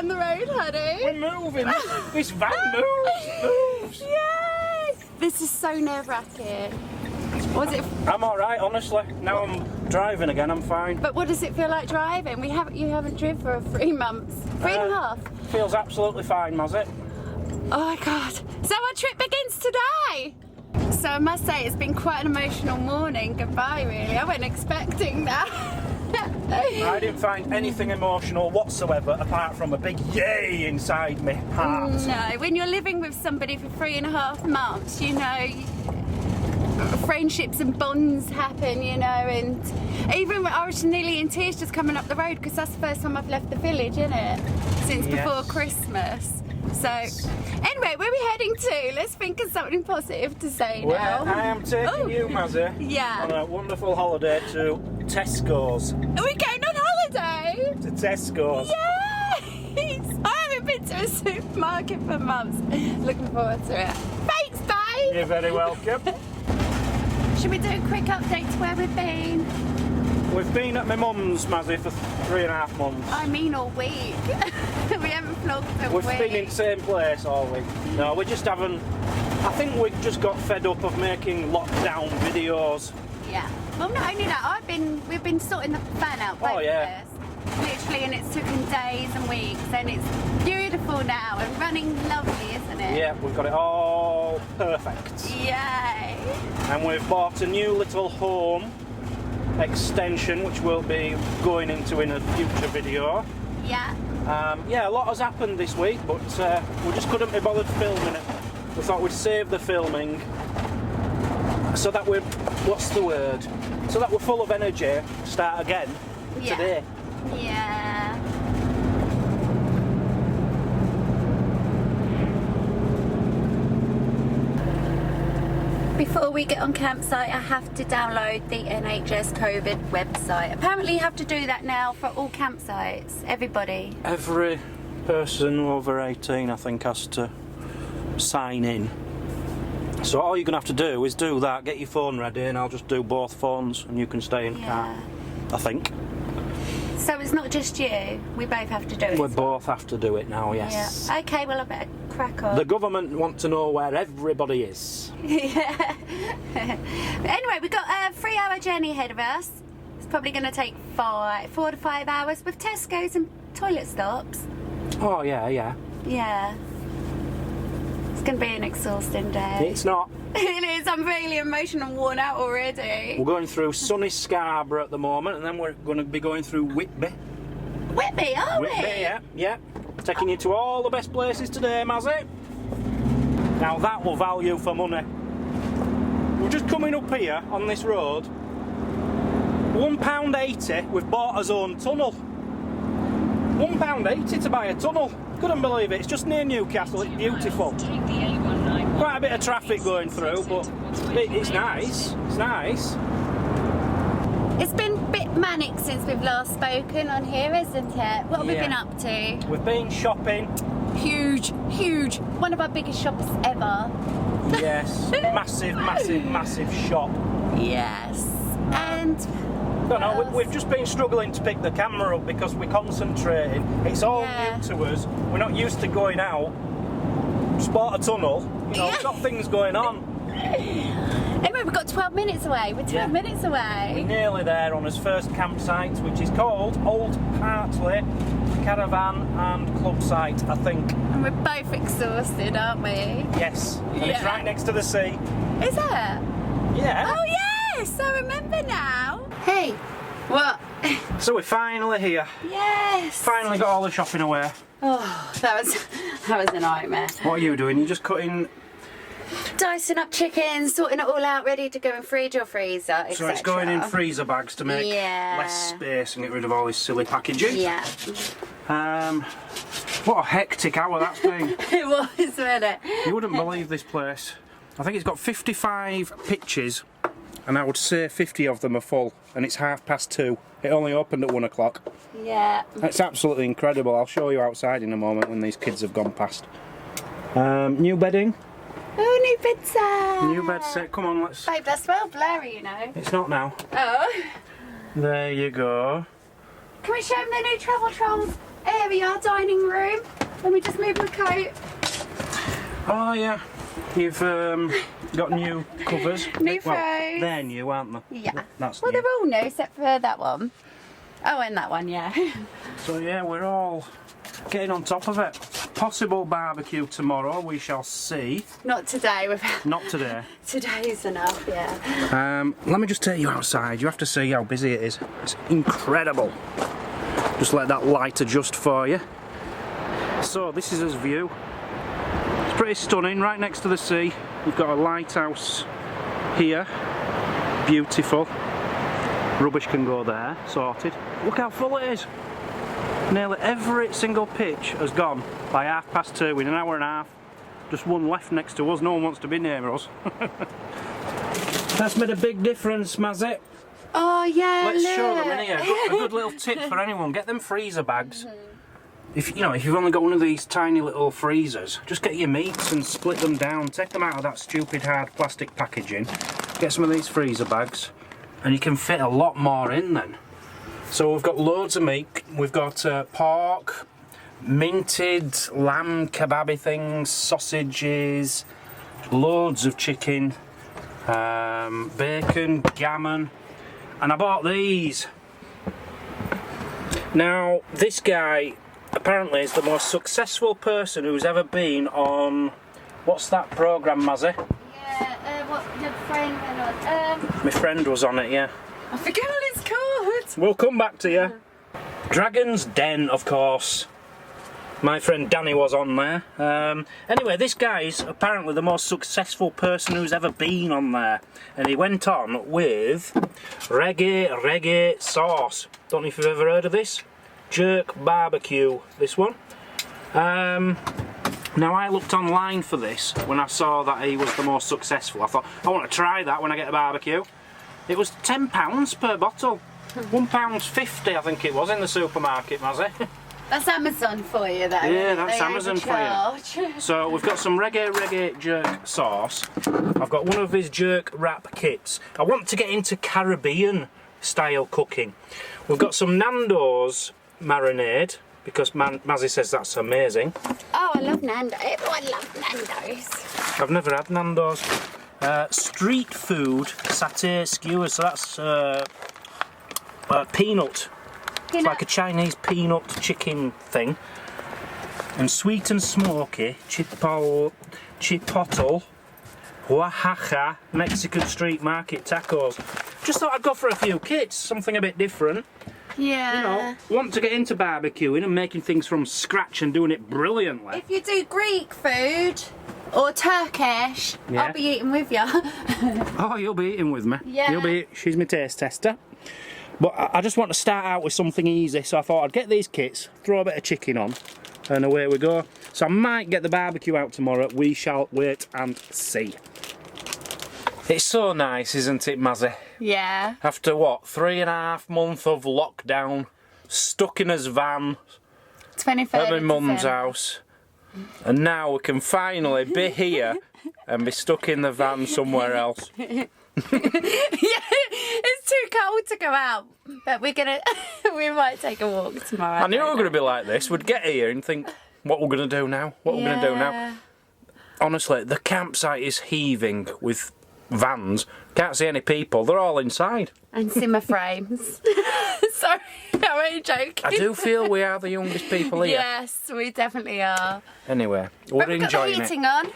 on the road, honey. We're moving. This van moves. Yay! This is so nerve-wracking. Was it? I'm alright, honestly. Now I'm driving again, I'm fine. But what does it feel like driving? You haven't driven for 3 months. 3.5. Feels absolutely fine, Mazzy. Oh my God. So our trip begins today. So I must say it's been quite an emotional morning. Goodbye, really. I wasn't expecting that. I didn't find anything emotional whatsoever apart from a big yay inside me heart. No, when you're living with somebody for 3.5 months, you know, friendships and bonds happen, you know, and even I was nearly in tears just coming up the road because that's the first time I've left the village, isn't it? Since before Christmas. So, anyway, where are we heading to? Let's think of something positive to say now. I am taking you, Mazzy, on a wonderful holiday to Tesco's. Are we going on holiday? To Tesco's. Yes! I haven't been to a supermarket for months. Looking forward to it. Thanks, babe! You're very welcome. Should we do a quick update to where we've been? We've been at my mum's, Mazzy, for 3.5 months. I mean all week. We haven't vlogged a week. We've been in the same place all week. No, we just haven't... I think we just got fed up of making lockdown videos. Yeah. Well, not only that, we've been sorting the fan out both of us. Literally, and it's taken days and weeks, and it's beautiful now and running lovely, isn't it? Yeah, we've got it all perfect. Yay! And we've bought a new little home extension, which we'll be going into in a future video. Yeah. Yeah, a lot has happened this week, but we just couldn't be bothered filming it. We thought we'd save the filming so that we're, what's the word? So that we're full of energy to start again today. Yeah. Before we get on campsite, I have to download the NHS COVID website. Apparently you have to do that now for all campsites, everybody. Every person over 18, I think, has to sign in. So all you're going to have to do is do that, get your phone ready, and I'll just do both phones and you can stay in car, I think. So it's not just you, we both have to do it? We both have to do it now, yes. Yeah. Okay, well I better crack on. The government want to know where everybody is. Yeah. Anyway, we've got a 3-hour journey ahead of us. It's probably going to take 4 to 5 hours with Tesco's and toilet stops. Oh yeah, yeah. Yeah. It's going to be an exhausting day. It's not. It is. I'm really emotional and worn out already. We're going through sunny Scarborough at the moment, and then we're going to be going through Whitby. Whitby, are we? Whitby, yeah. Taking you to all the best places today, Mazzy. Now that will value for money. We're just coming up here on this road. £1.80, we've bought our own tunnel. £1.80 to buy a tunnel. Couldn't believe it. It's just near Newcastle. It's beautiful. Quite a bit of traffic going through, but it's nice. It's nice. It's been a bit manic since we've last spoken on here, isn't it? What have we been up to? We've been shopping. Huge. One of our biggest shops ever. Yes. massive shop. Yes. And... No, we've just been struggling to pick the camera up because we're concentrating. It's all new to us. We're not used to going out. Just bought a tunnel. You know, we've got things going on. Anyway, we've got 12 minutes away. We're 12 minutes away. We're nearly there on his first campsite, which is called Old Hartley Caravan and Club Site, I think. And we're both exhausted, aren't we? Yes. And it's right next to the sea. Is it? Yeah. Oh yes, I remember now. Hey, what? So we're finally here. Yes. Finally got all the shopping away. Oh, that was a nightmare. What are you doing? You're just cutting... Dicing up chickens, sorting it all out, ready to go in fridge or freezer, etc. So it's going in freezer bags to make less space and get rid of all this silly packaging. Yeah. What a hectic hour that's been. It was, wasn't it? You wouldn't believe this place. I think it's got 55 pitches, and I would say 50 of them are full, and it's 2:30. It only opened at 1 o'clock. Yeah. It's absolutely incredible. I'll show you outside in a moment when these kids have gone past. New bedding. Oh, new bed set. New bed set. Come on, let's... Babe, that's well blurry, you know. It's not now. Oh. There you go. Can we show them the new travel trolls? Here we are, dining room. Let me just move my coat. Oh yeah, you've got new covers. New well, throws. they're new, aren't they? Yeah. That's well, new. they're all new except for that one. Oh, and that one, yeah. So yeah, we're all getting on top of it. Possible barbecue tomorrow, we shall see. Not today. Not today. Today's enough, yeah. Let me just take you outside. You have to see how busy it is. It's incredible. Just let that light adjust for you. So this is his view. It's pretty stunning, right next to the sea. You've got a lighthouse here. Beautiful. Rubbish can go there, sorted. Look how full it is. Nearly every single pitch has gone by 2:30 in an hour and a half. Just one left next to us, no one wants to be near us. That's made a big difference, Mazzy. Oh yeah, Let's look. show them in here. A good little tip for anyone, get them freezer bags. If you've only got one of these tiny little freezers, just get your meats and split them down, take them out of that stupid hard plastic packaging, get some of these freezer bags, and you can fit a lot more in then. So we've got loads of meat, we've got pork, minted lamb kebabby things, sausages, loads of chicken, bacon, gammon, and I bought these. Now this guy apparently is the most successful person who's ever been on, what's that programme, Mazzy? Yeah, what your friend went on? My friend was on it, yeah. I forget what it's called. We'll come back to you. Dragon's Den, of course. My friend Danny was on there. Anyway, this guy's apparently the most successful person who's ever been on there. And he went on with reggae sauce. Don't know if you've ever heard of this. Jerk barbecue, this one. Now I looked online for this when I saw that he was the most successful. I thought, I want to try that when I get a barbecue. It was £10 per bottle. £1.50 I think it was in the supermarket, Mazzy. That's Amazon for you, though. Yeah, that's They Amazon for overcharge. So we've got some reggae jerk sauce. I've got one of his jerk wrap kits. I want to get into Caribbean style cooking. We've got some Nando's marinade, because Mazzy says that's amazing. Oh, I love Nando's. Everyone loves Nando's. I've never had Nando's. Street food satay skewers, so that's peanut. It's like a Chinese peanut chicken thing. And sweet and smoky chipotle Oaxaca Mexican street market tacos. Just thought I'd go for a few kits, something a bit different. Yeah. You know, want to get into barbecuing and making things from scratch and doing it brilliantly. If you do Greek food or Turkish, Yeah. I'll be eating with you. Oh, you'll be eating with me. Yeah. She's my taste tester. But I just want to start out with something easy, so I thought I'd get these kits, throw a bit of chicken on, and away we go. So I might get the barbecue out tomorrow. We shall wait and see. It's so nice, isn't it, Mazzy? Yeah. After what, 3.5 months of lockdown, stuck in his van 23rd at my of mum's December. house, and now we can finally be here and be stuck in the van somewhere else. Yeah, it's too cold to go out, but we might take a walk tomorrow. I knew we were going to be like this. We'd get here and think, what we're going to do now? What we're going to do now? Honestly, the campsite is heaving with vans. Can't see any people. They're all inside. And simmer frames. Sorry, I'm only joking. I do feel we are the youngest people here. Yes, we definitely are. Anyway, we're But we've got the enjoying it. heating on.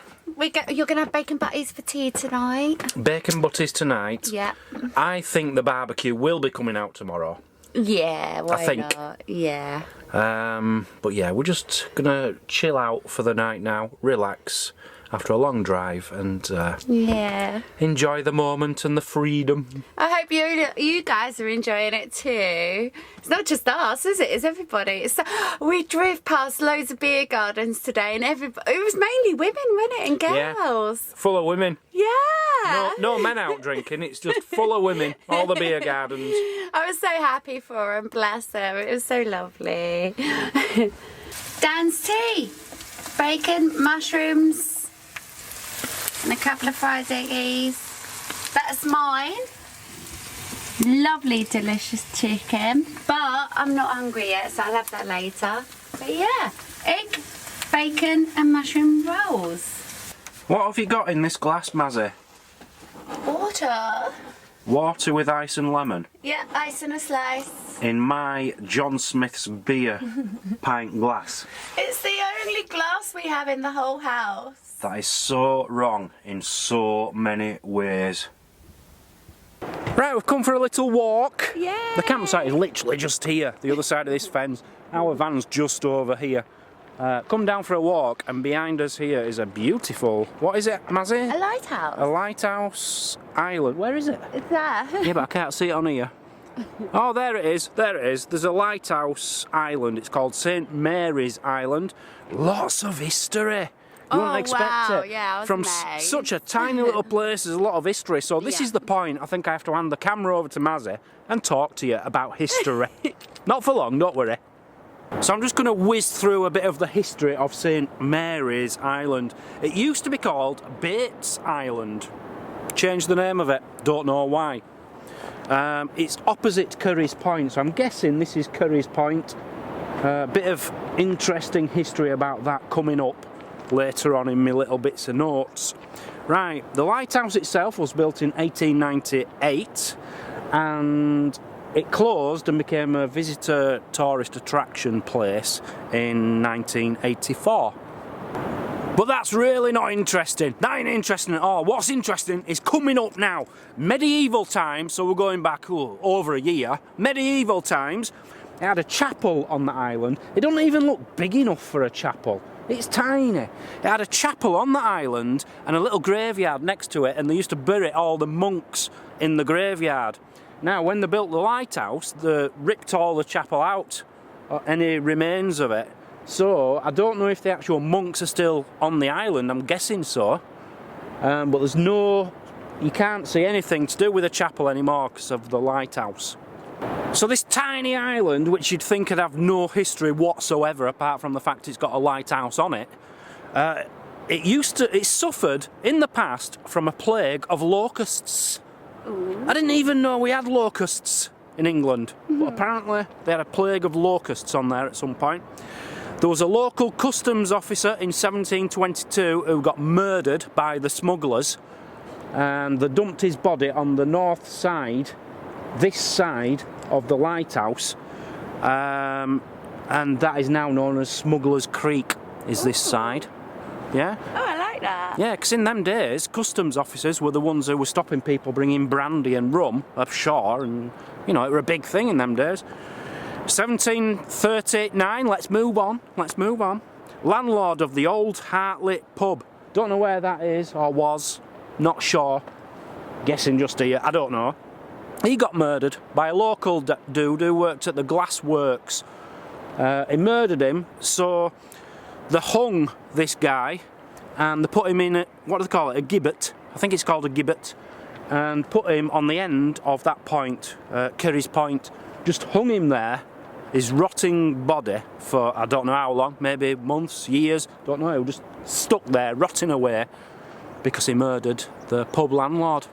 You're going to have bacon butties for tea tonight. Bacon butties tonight. Yeah. I think the barbecue will be coming out tomorrow. Yeah, why I think. not? Yeah. But yeah, we're just gonna chill out for the night now, relax after a long drive, and Yeah. enjoy the moment and the freedom. I hope you guys are enjoying it too. It's not just us, is it? It's everybody. We drove past loads of beer gardens today, and it was mainly women, wasn't it, and girls. Full of women. Yeah. No men out drinking. It's just full of women. All the beer gardens. I was so happy for them, bless them. It was so lovely. Dan's tea. Bacon, mushrooms, and a couple of fried eggies. That's mine. Lovely, delicious chicken. But I'm not hungry yet, so I'll have that later. But yeah, egg, bacon and mushroom rolls. What have you got in this glass, Mazzy? Water. Water with ice and lemon. Yeah, ice and a slice. In my John Smith's beer pint glass. It's the only glass we have in the whole house. That is so wrong in so many ways. Right, we've come for a little walk. Yay. The campsite is literally just here, the other side of this fence. Our van's just over here. Come down for a walk, and behind us here is a beautiful, what is it, Mazzy? A lighthouse. A lighthouse island. Where is it? It's there. Yeah, but I can't see it on here. Oh, there it is. There it is. There's a lighthouse island. It's called St Mary's Island. Lots of history. You wouldn't expect it. Yeah, I was From amazed. such a tiny little place, there's a lot of history. So this is the point. I think I have to hand the camera over to Mazzy and talk to you about history. Not for long, don't worry. So I'm just going to whiz through a bit of the history of St Mary's Island. It used to be called Bates Island. Changed the name of it. Don't know why. It's opposite Curry's Point, so I'm guessing this is Curry's Point. A bit of interesting history about that coming up later on in my little bits of notes. Right, the lighthouse itself was built in 1898 and it closed and became a visitor tourist attraction place in 1984. But that's really not interesting. That ain't interesting at all. What's interesting is coming up now. Medieval times, so we're going back over a year. Medieval times, it had a chapel on the island. It doesn't even look big enough for a chapel. It's tiny. It had a chapel on the island and a little graveyard next to it, and they used to bury all the monks in the graveyard. Now, when they built the lighthouse, they ripped all the chapel out, any remains of it. So, I don't know if the actual monks are still on the island, I'm guessing so. But there's no, you can't see anything to do with the chapel anymore because of the lighthouse. So this tiny island, which you'd think would have no history whatsoever apart from the fact it's got a lighthouse on it, it suffered in the past from a plague of locusts. Ooh. I didn't even know we had locusts in England, but apparently they had a plague of locusts on there at some point. There was a local customs officer in 1722 who got murdered by the smugglers, and they dumped his body on the north side, this side of the lighthouse, and that is now known as Smugglers Creek, is this side. Yeah? Oh, I like that. Yeah, because in them days, customs officers were the ones who were stopping people bringing brandy and rum offshore, and, you know, it were a big thing in them days. 1739, let's move on. Landlord of the Old Hartley pub. Don't know where that is, or was, not sure. Guessing just here, I don't know. He got murdered by a local dude who worked at the glass works. He murdered him, so they hung this guy and they put him in a, what do they call it, a gibbet. I think it's called a gibbet. And put him on the end of that point, Curry's Point. Just hung him there, his rotting body, for I don't know how long, maybe months, years, don't know, he was just stuck there, rotting away, because he murdered the pub landlord.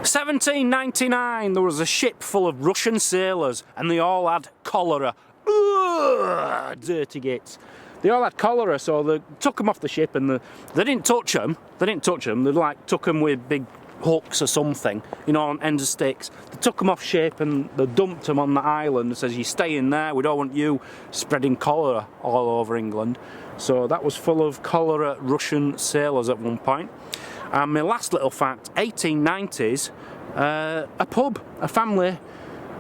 1799, there was a ship full of Russian sailors and they all had cholera. Ugh, dirty gits. They all had cholera, so they took them off the ship and they didn't touch them. They like took them with big hooks or something, you know, on ends of sticks. They took them off ship and they dumped them on the island and says, you stay in there, we don't want you spreading cholera all over England. So that was full of cholera Russian sailors at one point. And my last little fact, 1890s, a family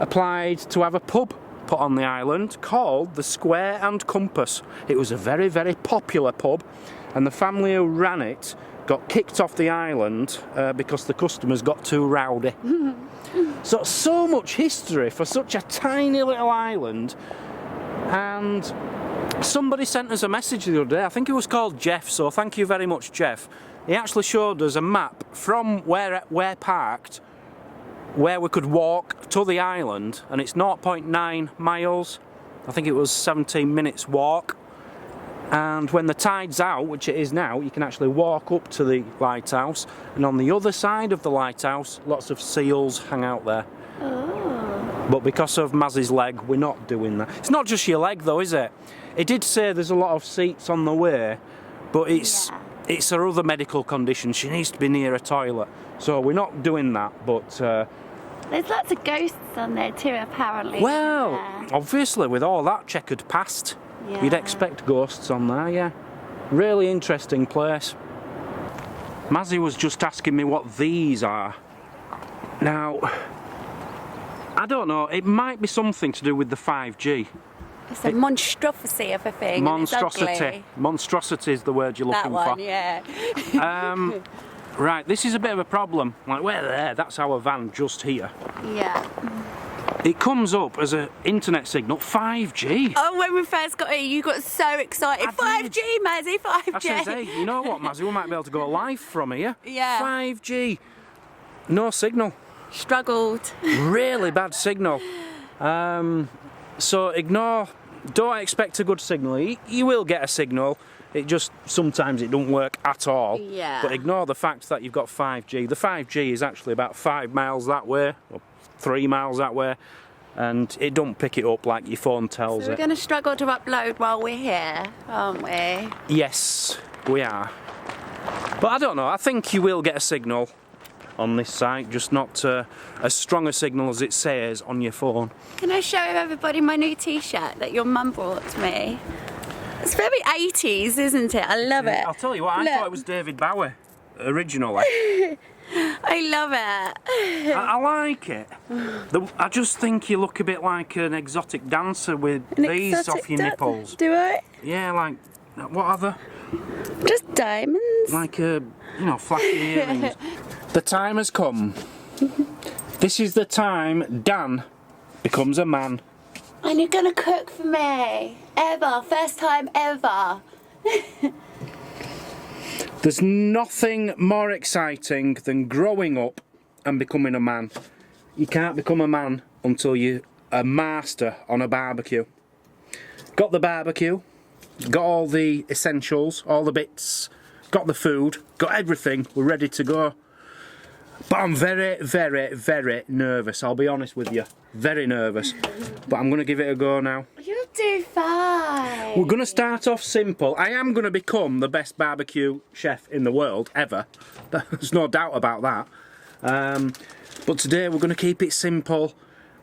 applied to have a pub put on the island called the Square and Compass. It was a very, very popular pub, and the family who ran it got kicked off the island because the customers got too rowdy. So much history for such a tiny little island. And somebody sent us a message the other day, I think it was called Jeff, so thank you very much, Jeff. He actually showed us a map from where we're parked, where we could walk to the island, and it's 0.9 miles. I think it was 17 minutes walk. And when the tide's out, which it is now, you can actually walk up to the lighthouse, and on the other side of the lighthouse, lots of seals hang out there. Oh. But because of Mazzy's leg, we're not doing that. It's not just your leg though, is it? It did say there's a lot of seats on the way, but it's her other medical condition. She needs to be near a toilet, so we're not doing that. But there's lots of ghosts on there too, apparently. well, obviously with all that checkered past, you'd expect ghosts on there. Yeah, really interesting place. Mazzy was just asking me what these are. Now, I don't know, it might be something to do with the 5G. It's a monstrosity of a thing. Monstrosity. Monstrosity is the word you're looking for. for. Yeah. Right, this is a bit of a problem. Like, we're there, that's our van just here. Yeah. It comes up as an internet signal, 5G. Oh, when we first got here, you got so excited. 5G, Mazzy, 5G. I said, hey, you know what, Mazzy, we might be able to go live from here. Yeah. 5G. No signal. Struggled. Really bad signal. So ignore, don't expect a good signal. You will get a signal, it just, sometimes it don't work at all. Yeah. But ignore the fact that you've got 5G. The 5G is actually about 5 miles that way, or 3 miles that way, and it don't pick it up like your phone tells So we're it. going to struggle to upload while we're here, aren't we? Yes, we are. But I don't know, I think you will get a signal on this site, just not as strong a signal as it says on your phone. Can I show everybody my new t-shirt that your mum brought me? It's very 80s, isn't it? I love it. I'll tell you what, I thought it was David Bowie, originally. I love it. I like it. I just think you look a bit like an exotic dancer with these off your nipples. Do I? Yeah, like, what other? Just diamonds. Like, flashy earrings. The time has come. This is the time Dan becomes a man. And you're gonna cook for me. Ever. First time ever. There's nothing more exciting than growing up and becoming a man. You can't become a man until you're a master on a barbecue. Got the barbecue, got all the essentials, all the bits, got the food, got everything, we're ready to go. But I'm very, very, very nervous, I'll be honest with you. Very nervous. But I'm going to give it a go now. You'll do fine. We're going to start off simple. I am going to become the best barbecue chef in the world, ever. There's no doubt about that. But today we're going to keep it simple.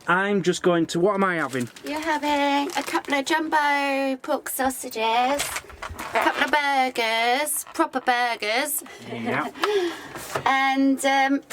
I'm just going to... What am I having? You're having a couple of jumbo pork sausages, a couple of burgers, proper burgers. Yeah. And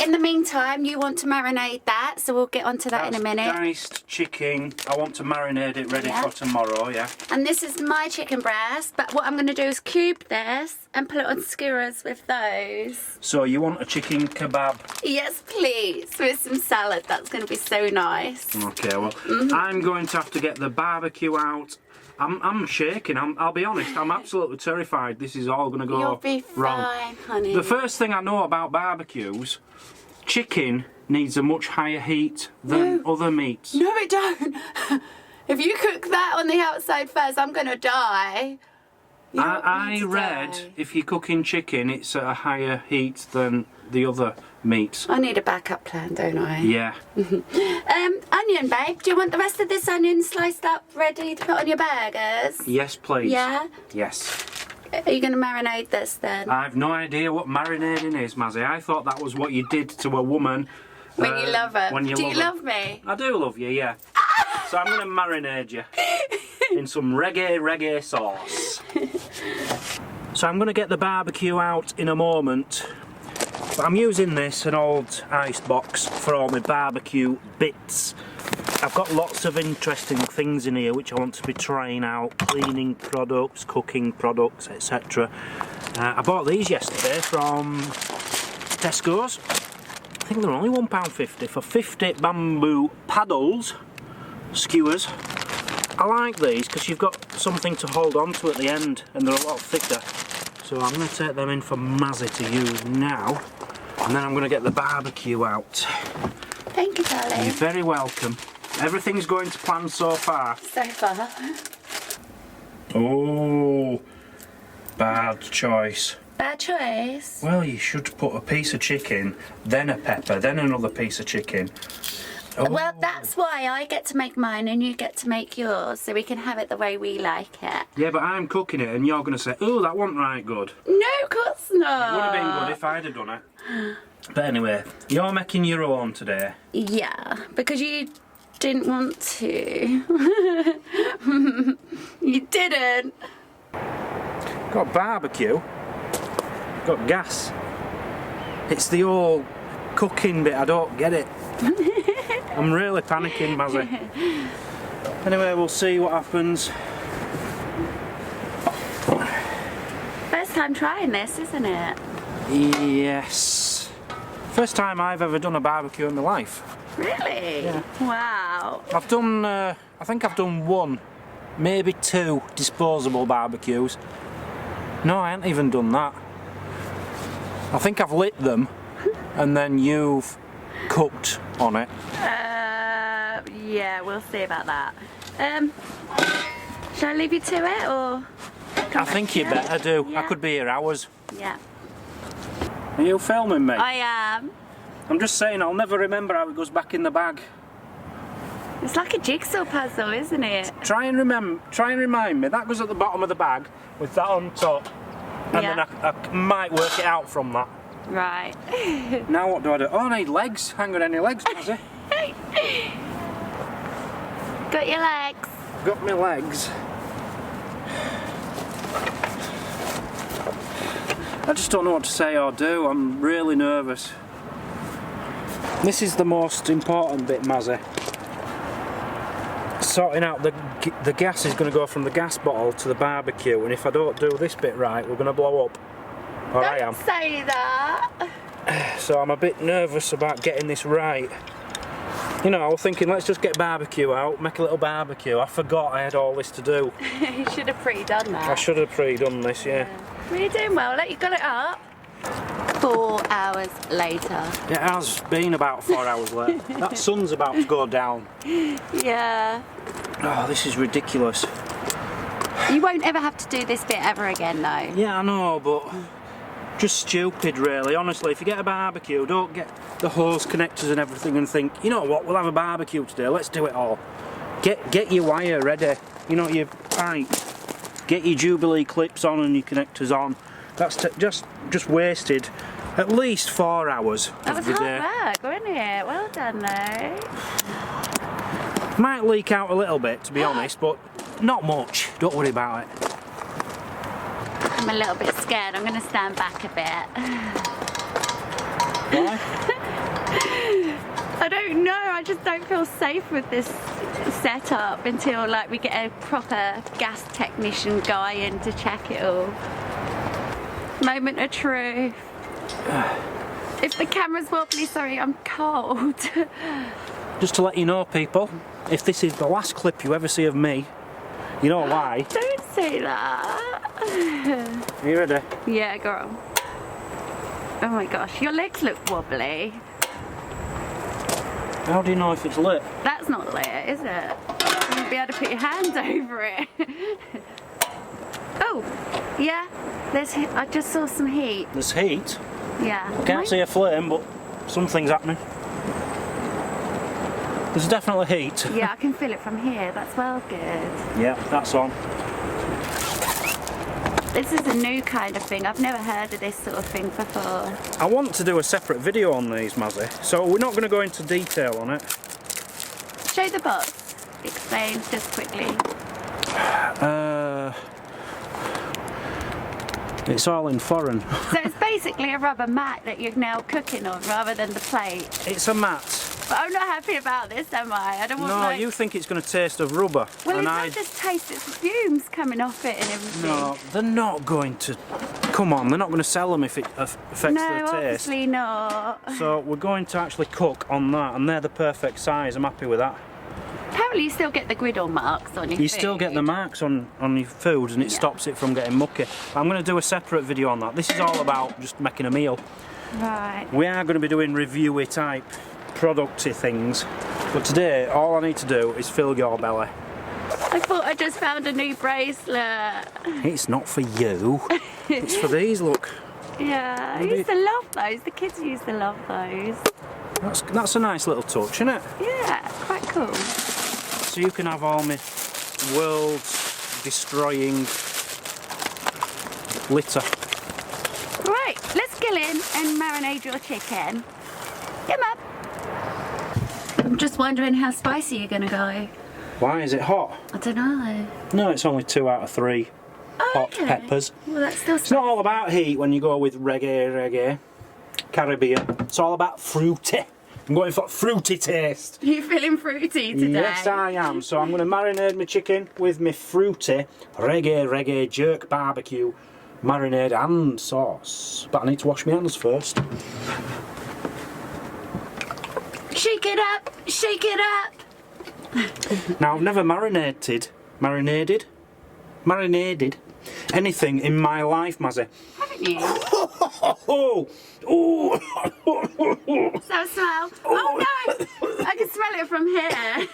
in the meantime, you want to marinate that, so we'll get onto that in a minute. Diced chicken. I want to marinate it ready for tomorrow, yeah. And this is my chicken breast, but what I'm going to do is cube this and put it on skewers with those. So you want a chicken kebab? Yes, please, with some salad. That's going to be so nice. Okay, well, I'm going to have to get the barbecue out. I'm shaking. I'll be honest. I'm absolutely terrified. This is all going to go You'll be wrong. fine, honey. The first thing I know about barbecues, chicken needs a much higher heat than other meats. No, it don't. If you cook that on the outside first, I'm going to die. I read if you're cooking chicken, it's at a higher heat than the other meats. I need a backup plan, don't I? Yeah. Onion, babe. Do you want the rest of this onion sliced up, ready to put on your burgers? Yes, please. Yeah? Yes. Are you going to marinate this then? I've no idea what marinating is, Mazzy. I thought that was what you did to a woman. When you love her. When you Do love you her. love me? I do love you, yeah. So I'm going to marinate you in some reggae sauce. So I'm going to get the barbecue out in a moment. But I'm using this, an old ice box, for all my barbecue bits. I've got lots of interesting things in here which I want to be trying out. Cleaning products, cooking products, etc. I bought these yesterday from Tesco's. I think they're only £1.50 for 50 bamboo paddles, skewers. I like these because you've got something to hold on to at the end and they're a lot thicker. So I'm going to take them in for Mazzy to use now. And then I'm going to get the barbecue out. Thank you, darling. You're very welcome. Everything's going to plan so far. So far. Oh, bad choice. Bad choice. Well, you should put a piece of chicken, then a pepper, then another piece of chicken. Oh. Well, that's why I get to make mine and you get to make yours, so we can have it the way we like it. Yeah, but I'm cooking it and you're going to say, oh, that wasn't right good. No, of course not. It would have been good if I'd have done it. But anyway, you're making your own today. Yeah, because you didn't want to. You didn't. Got barbecue. Got gas. It's the old cooking bit, I don't get it. I'm really panicking, Mazzy. Anyway, we'll see what happens. First time trying this, isn't it? Yes. First time I've ever done a barbecue in my life. Really? Yeah. Wow. I've done, I think I've done 1, maybe 2 disposable barbecues. No, I haven't even done that. I think I've lit them and then you've cooked on it. Yeah, we'll see about that. Shall I leave you to it, or? I think you better do. Yeah. I could be here hours. Yeah. Are you filming me? I am. I'm just saying, I'll never remember how it goes back in the bag. It's like a jigsaw puzzle, isn't it? Try and remind me. That goes at the bottom of the bag with that on top. And Yeah. then I might work it out from that. Right. Now what do I do? Oh, I need legs. Hang on, any legs, Mazzy? Got your legs. Got my legs. I just don't know what to say or do. I'm really nervous. This is the most important bit, Mazzy. Sorting out the gas is going to go from the gas bottle to the barbecue, and if I don't do this bit right, we're going to blow up. Or I am. Don't say that. So I'm a bit nervous about getting this right. You know, I was thinking, let's just get barbecue out, make a little barbecue. I forgot I had all this to do. You should have pre-done that. I should have pre-done this, yeah. Well, you're doing well. You got it up. 4 hours later. It has been about 4 hours late. That sun's about to go down. Yeah. Oh, this is ridiculous. You won't ever have to do this bit ever again, though. Yeah, I know, but just stupid, really. Honestly, if you get a barbecue, don't get the hose connectors and everything and think, you know what, we'll have a barbecue today, let's do it all. Get your wire ready, you know, your pipe. Get your Jubilee clips on and your connectors on. That's just wasted at least 4 hours That of was the hard day. work, wasn't it? Well done, though. Might leak out a little bit, to be honest, but not much. Don't worry about it. I'm a little bit scared. I'm going to stand back a bit. Why? I don't know. I just don't feel safe with this setup until like we get a proper gas technician guy in to check it all. Moment of truth. If the camera's wobbly, sorry, I'm cold. Just to let you know, people, if this is the last clip you ever see of me, you know why. Don't say that. Are you ready? Yeah, go on. Oh my gosh, your legs look wobbly. How do you know if it's lit? That's not lit, is it? You won't be able to put your hand over it. Oh, yeah. I just saw some heat. There's heat. Yeah. I can't see a flame, but something's happening. There's definitely heat. Yeah, I can feel it from here. That smells good. Yeah, that's on. This is a new kind of thing. I've never heard of this sort of thing before. I want to do a separate video on these, Mazzy, so we're not going to go into detail on it. Show the box. Explain just quickly. It's all in foreign. So it's basically a rubber mat that you're now cooking on rather than the plate. It's a mat. But I'm not happy about this, am I? I don't want No, like... you think it's going to taste of rubber. Well, and it's not just taste, it's fumes coming off it and everything. No, they're not going to... Come on, they're not going to sell them if it affects No, their taste. obviously not. So we're going to actually cook on that, and they're the perfect size. I'm happy with that. Apparently you still get the griddle marks on your You food. still get the marks on your food, and it stops it from getting mucky. I'm going to do a separate video on that. This is all about just making a meal. Right. We are going to be doing reviewy type producty things, but today all I need to do is fill your belly. I thought I just found a new bracelet. It's not for you, it's for these, look. Yeah, I used to love those. The kids used to love those. That's a nice little touch, isn't it? Yeah, quite cool. So you can have all my world-destroying litter. Right, let's go in and marinate your chicken. Come up. I'm just wondering how spicy you're gonna go. Why is it hot? I don't know. No, it's only 2 out of 3 hot peppers. Well, that's still It's not all about heat when you go with reggae, Caribbean. It's all about fruity. I'm going for fruity taste. You feeling fruity today? Yes, I am. So I'm going to marinate my chicken with my fruity reggae jerk barbecue marinade and sauce. But I need to wash my hands first. Shake it up, shake it up. Now, I've never marinated anything in my life, Mazzy. Haven't you? Oh! So smell. Oh no! I can smell it from here.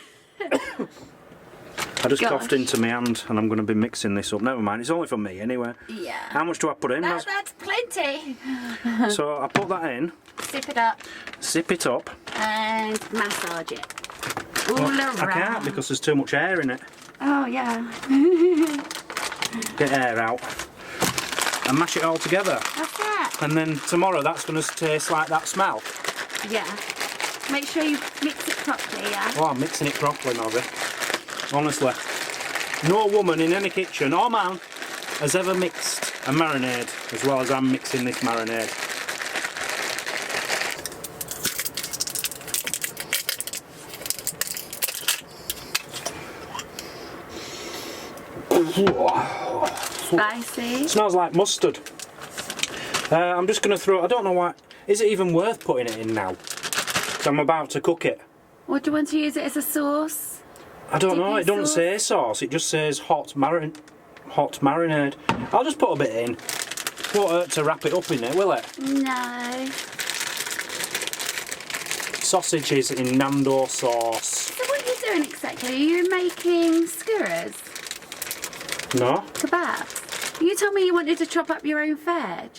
I just Gosh. coughed into my hand and I'm going to be mixing this up. Never mind, it's only for me anyway. Yeah. How much do I put in? That's plenty. So I put that in. Sip it up Sip it up. and massage it. All around. I can't because there's too much air in it. Oh yeah. Get air out. And mash it all together. That's that. And then tomorrow that's going to taste like that smell. Yeah. Make sure you mix it properly, yeah? Oh, I'm mixing it properly, Mazzy. Honestly. No woman in any kitchen or man has ever mixed a marinade as well as I'm mixing this marinade. Spicy. Smells like mustard. I'm just going to throw. I don't know why. Is it even worth putting it in now? 'Cause I'm about to cook it. Or do you want to use it as a sauce? I don't know. Dipping It doesn't sauce? say sauce. It just says hot marinade. I'll just put a bit in. Won't hurt to wrap it up in it, will it? No. Sausages in Nando sauce. So what are you doing exactly? Are you making skewers? No. Kebabs? You told me you wanted to chop up your own veg.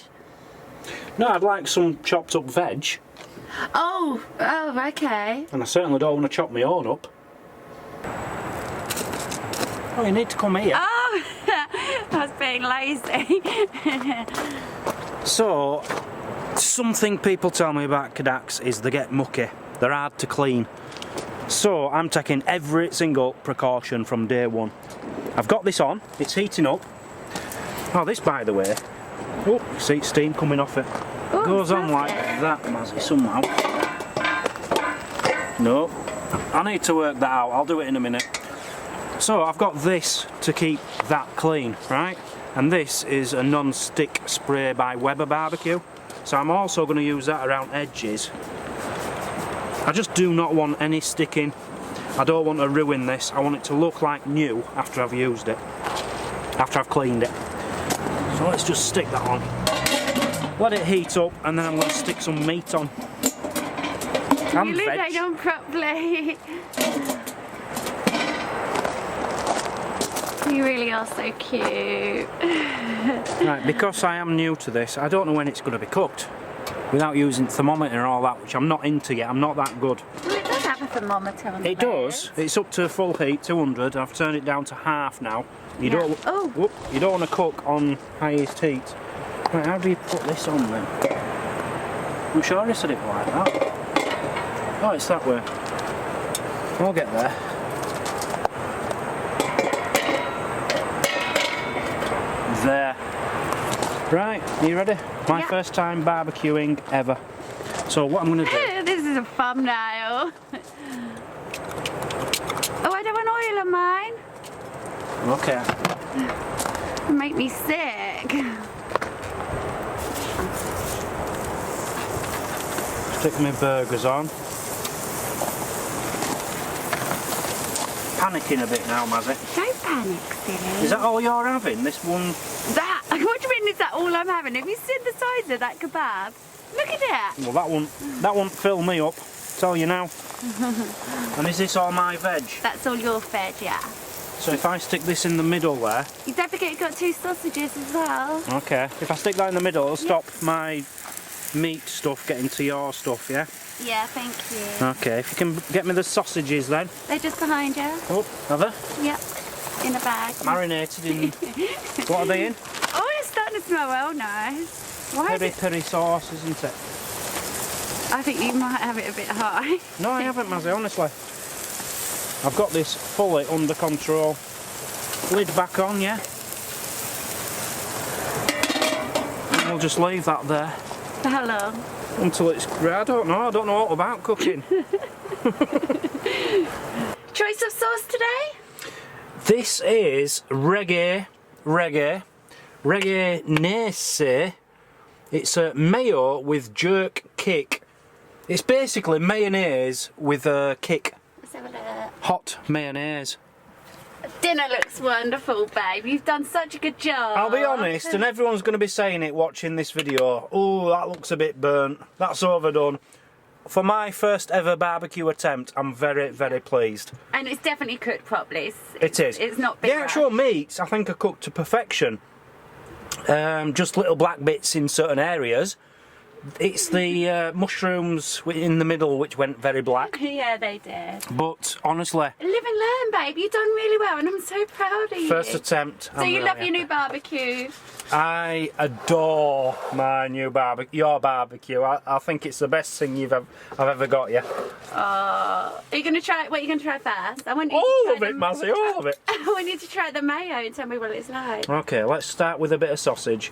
No, I'd like some chopped up veg. Oh, okay. And I certainly don't want to chop my own up. Oh, you need to come here. Oh, I was being lazy. So, something people tell me about Cadacs is they get mucky. They're hard to clean. So, I'm taking every single precaution from day one. I've got this on, it's heating up. Oh, this, by the way, oh, you see steam coming off it. Oh, Goes on like perfect. that, Mazzy, somehow. No, I need to work that out, I'll do it in a minute. So, I've got this to keep that clean, right? And this is a non-stick spray by Weber Barbecue. So I'm also going to use that around edges. I just do not want any sticking. I don't want to ruin this. I want it to look like new after I've used it. After I've cleaned it. So let's just stick that on. Let it heat up and then I'm going to stick some meat on. And You leave veg. that on properly. You really are so cute. Right, because I am new to this, I don't know when it's going to be cooked. Without using thermometer and all that, which I'm not into yet. I'm not that good. Well, it does have a thermometer on It the does. bed. It's up to full heat, 200. I've turned it down to half now. You Yeah. don't. Oh. Whoop, you don't want to cook on highest heat. Right, how do you put this on then? I'm sure I said it like that. Oh, it's that way. I'll get there. There. Right, are you ready? My Yeah. first time barbecuing ever. So what I'm going to do. This is a thumbnail. Oh, I don't want oil on mine. Okay. It'll make me sick. Stick my burgers on. Panicking a bit now, Mazzy. Don't panic, silly. Is that all you're having? This one? That? What do you mean is that all I'm having? Have you seen the size of that kebab? Look at it. Well, that won't fill me up. Tell you now. And is this all my veg? That's all your veg, yeah. So if I stick this in the middle there, You don't forget you've got 2 sausages as well. okay. If I stick that in the middle, it'll stop my meat stuff getting to your stuff, yeah? Yeah, thank you. Okay, if you can get me the sausages then. They're just behind you. Oh, have they? Yep, in a bag. Marinated in... What are they in? Oh, it's starting to smell well nice. Why is it? Peri sauce, isn't it? I think you might have it a bit high. No, I haven't, Mazzy, honestly. I've got this fully under control. Lid back on, yeah? And we'll just leave that there. For how long? Until it's... I don't know all about cooking. Choice of sauce today? This is reggae nace. It's a mayo with jerk kick. It's basically mayonnaise with a kick. Let's have a look. Hot mayonnaise. Dinner looks wonderful, babe. You've done such a good job. I'll be honest, and everyone's going to be saying it watching this video. Oh, that looks a bit burnt. That's overdone. For my first ever barbecue attempt, I'm very, very pleased. And it's definitely cooked properly. It is. It's not big. The actual meats, I think, are cooked to perfection. Just little black bits in certain areas. It's the mushrooms in the middle which went very black. Yeah, they did. But honestly, Live and learn, babe. You've done really well, and I'm so proud of you. first attempt. So you love your new barbecue? I adore my new barbecue. Your barbecue. I think it's the best thing I've ever got. Yeah. Are you gonna try? What are you gonna try first? I want you All to of try it, Mazzy. All of it. I want you to try the mayo and tell me what it's like. Okay, let's start with a bit of sausage.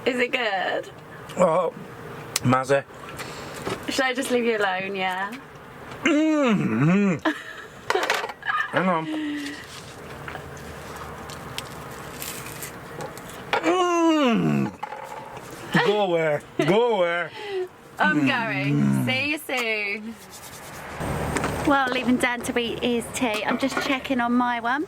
Is it good? Oh, Mazzy. Should I just leave you alone? Yeah. Hang on. Go away. Go away. I'm going. See you soon. Well, leaving Dan to eat his tea. I'm just checking on my one.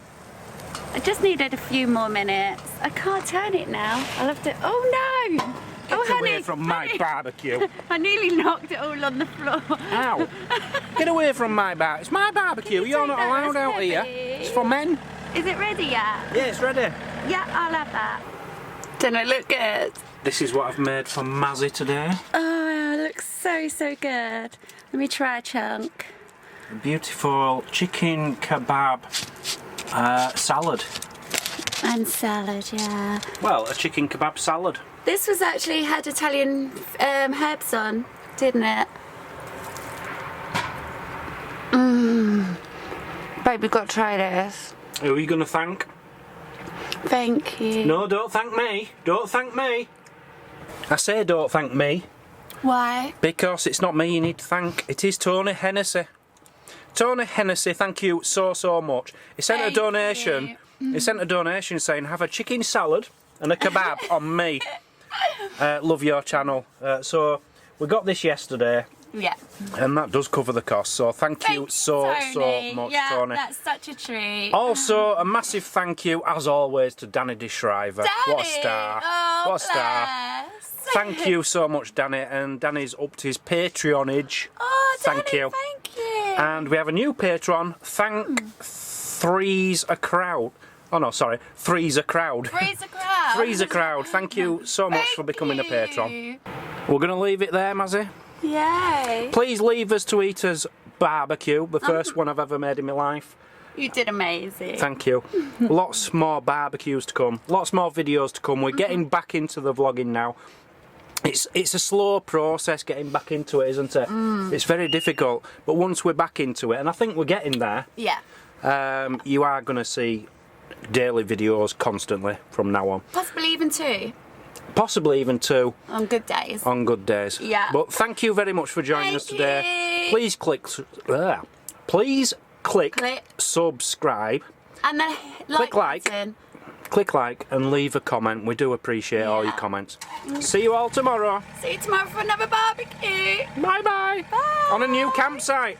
I just needed a few more minutes. I can't turn it now. I'll have to. Oh no! Get away from my barbecue. I nearly knocked it all on the floor. Ow. Get away from my barbecue. It's my barbecue. You're not allowed out here. It's for men. Is it ready yet? Yeah, it's ready. Yeah, I'll have that. Doesn't it look good? This is what I've made for Mazzy today. Oh, it looks so good. Let me try a chunk. A beautiful chicken kebab salad. And salad, yeah. Well, a chicken kebab salad. This was actually had Italian herbs on, didn't it? Babe, we've got to try this. Who are you going to thank? Thank you. No, don't thank me. Don't thank me. I say don't thank me. Why? Because it's not me you need to thank. It is Tony Hennessy. Tony Hennessy, thank you so much. He sent a donation. He sent a donation saying have a chicken salad and a kebab on me. Love your channel. So we got this yesterday. Yeah. And that does cover the cost. So thank you so much, yeah, Tony. That's such a treat. Also, a massive thank you, as always, to Danny DeShriver. Danny! What a star. Oh, what a star. bless. Thank you so much, Danny. And Danny's upped his Patreonage. Oh, Danny, thank you. Thank you. And we have a new patron. Thank Three's a Crowd. Oh no, sorry. Three's a Crowd. Three's a crowd. Three's a Crowd. Thank you so much for becoming a patron. We're going to leave it there, Mazzy. Yay. Please leave us to eat us barbecue, the first one I've ever made in my life. You did amazing. Thank you. Lots more barbecues to come. Lots more videos to come. We're getting back into the vlogging now. It's a slow process getting back into it, isn't it? It's very difficult. But once we're back into it, and I think we're getting there, Yeah. you are going to see daily videos constantly from now on. Possibly even 2. Possibly even 2. On good days. On good days. Yeah. But thank you very much for joining us today. you. Please click subscribe. And then Click like. button. Click like and leave a comment. We do appreciate all your comments. See you all tomorrow. See you tomorrow for another barbecue. Bye bye. Bye. On a new campsite.